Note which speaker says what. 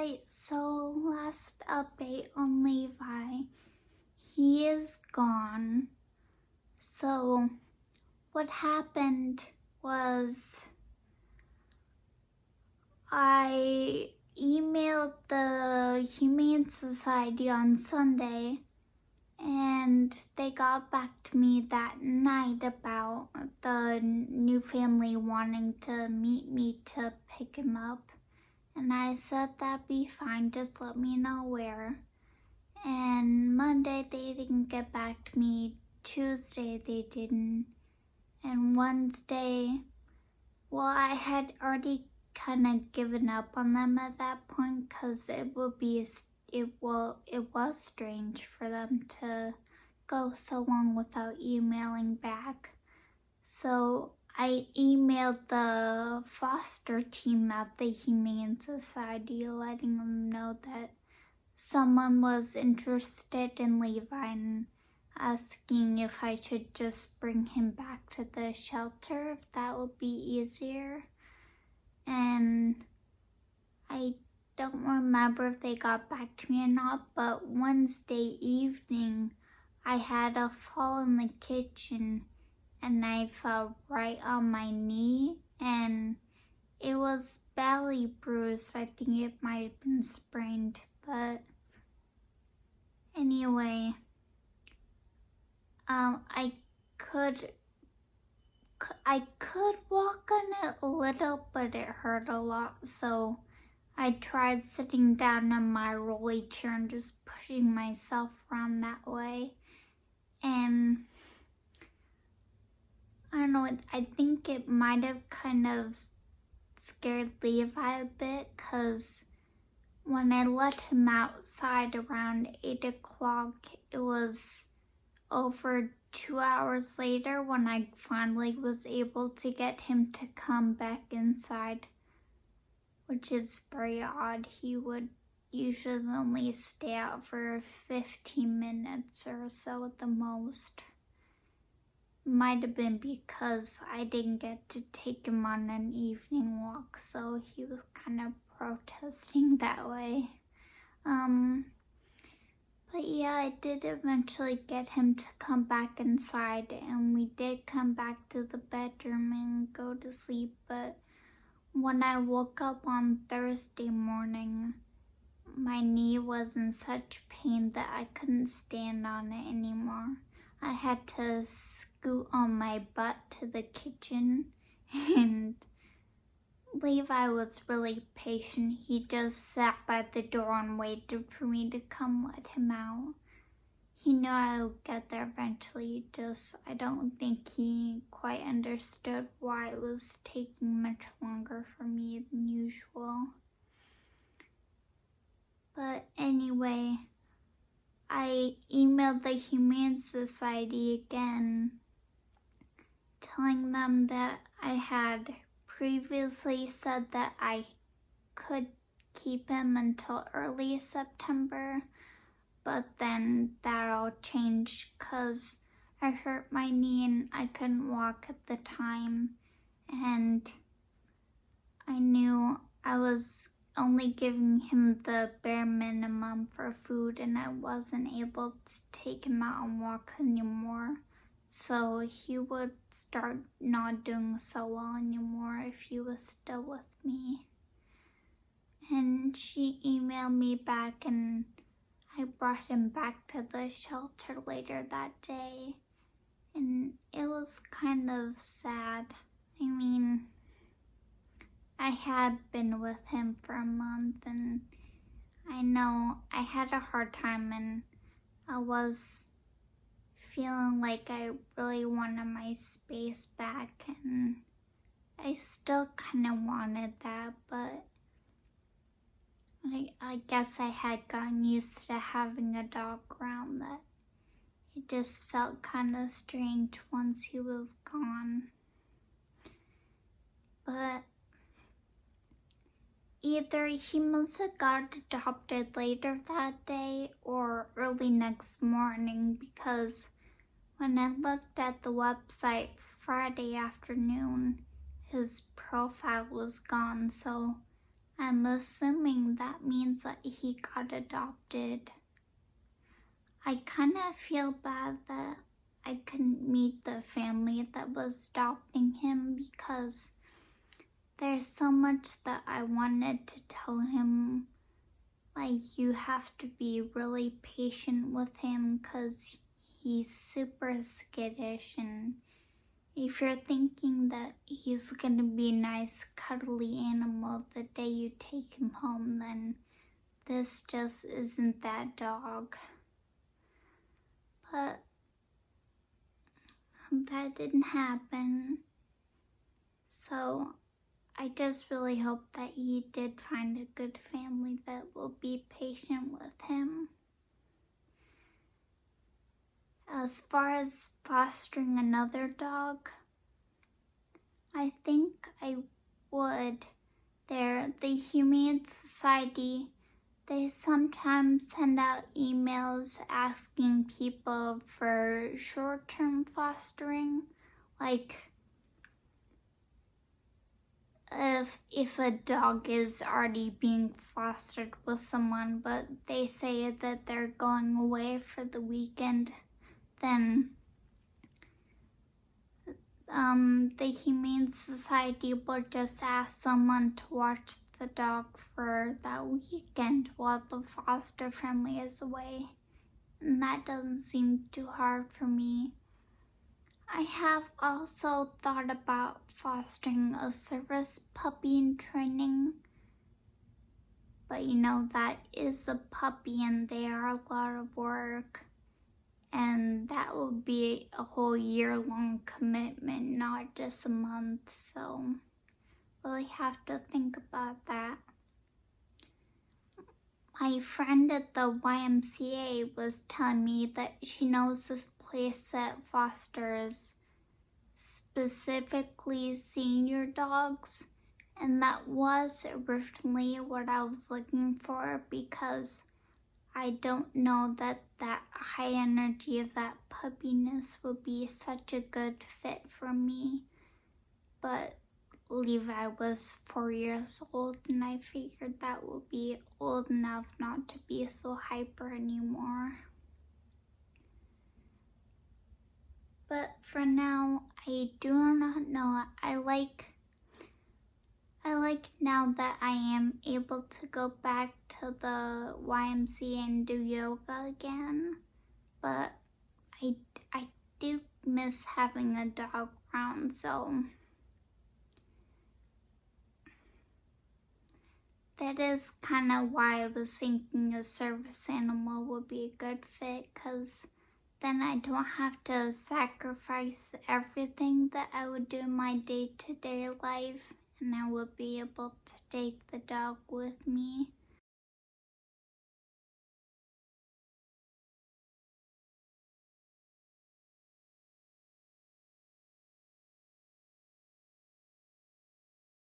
Speaker 1: Alright, so last update on Levi. He is gone. So what happened was I emailed the Humane Society on Sunday and they got back to me that night about the new family wanting to meet me to pick him up. And I said that'd be fine, just let me know where. And Monday they didn't get back to me, Tuesday they didn't, and Wednesday, well, I had already kind of given up on them at that point because it was strange for them to go so long without emailing back. So I emailed the foster team at the Humane Society letting them know that someone was interested in Levi and asking if I should just bring him back to the shelter, if that would be easier. And I don't remember if they got back to me or not, but Wednesday evening I had a fall in the kitchen and I fell right on my knee and it was badly bruised. I think it might have been sprained, but anyway, I could walk on it a little, but it hurt a lot, so I tried sitting down in my rolly chair and just pushing myself around that way. And I don't know, I think it might have kind of scared Levi a bit, because when I let him outside around 8 o'clock, it was over 2 hours later when I finally was able to get him to come back inside, which is very odd. He would usually only stay out for 15 minutes or so at the most. Might have been because I didn't get to take him on an evening walk, so he was kind of protesting that way. But yeah, I did eventually get him to come back inside, and we did come back to the bedroom and go to sleep. But when I woke up on Thursday morning, my knee was in such pain that I couldn't stand on it anymore. I had to scoot on my butt to the kitchen, and Levi was really patient. He just sat by the door and waited for me to come let him out. He knew I would get there eventually, just I don't think he quite understood why it was taking much longer for me than usual. But anyway, I emailed the Humane Society again, telling them that I had previously said that I could keep him until early September, but then that all changed because I hurt my knee and I couldn't walk at the time, and I knew I was only giving him the bare minimum for food and I wasn't able to take him out and walk anymore. So he would start not doing so well anymore if he was still with me. And she emailed me back and I brought him back to the shelter later that day. And it was kind of sad. I mean, I had been with him for a month and I know I had a hard time and I was feeling like I really wanted my space back, and I still kind of wanted that, but I guess I had gotten used to having a dog around that it just felt kind of strange once he was gone. But either he must have got adopted later that day or early next morning, because when I looked at the website Friday afternoon, his profile was gone, so I'm assuming that means that he got adopted. I kind of feel bad that I couldn't meet the family that was adopting him because there's so much that I wanted to tell him. Like, you have to be really patient with him because he's super skittish, and if you're thinking that he's gonna be a nice cuddly animal the day you take him home, then this just isn't that dog. But that didn't happen. So I just really hope that he did find a good family that will be patient with him. As far as fostering another dog, I think I would. The Humane Society, they sometimes send out emails asking people for short-term fostering, like if a dog is already being fostered with someone, but they say that they're going away for the weekend, then the Humane Society will just ask someone to watch the dog for that weekend while the foster family is away. And that doesn't seem too hard for me. I have also thought about fostering a service puppy in training. But that is a puppy and they are a lot of work. And that would be a whole year-long commitment, not just a month. So really have to think about that. My friend at the YMCA was telling me that she knows this place that fosters specifically senior dogs, and that was originally what I was looking for because I don't know that high energy of that puppiness would be such a good fit for me. But Levi was 4 years old, and I figured that would be old enough not to be so hyper anymore. But for now, I do not know. I like now that I am able to go back to the YMCA and do yoga again. But I do miss having a dog around, so that is kind of why I was thinking a service animal would be a good fit, because then I don't have to sacrifice everything that I would do in my day-to-day life, and I would be able to take the dog with me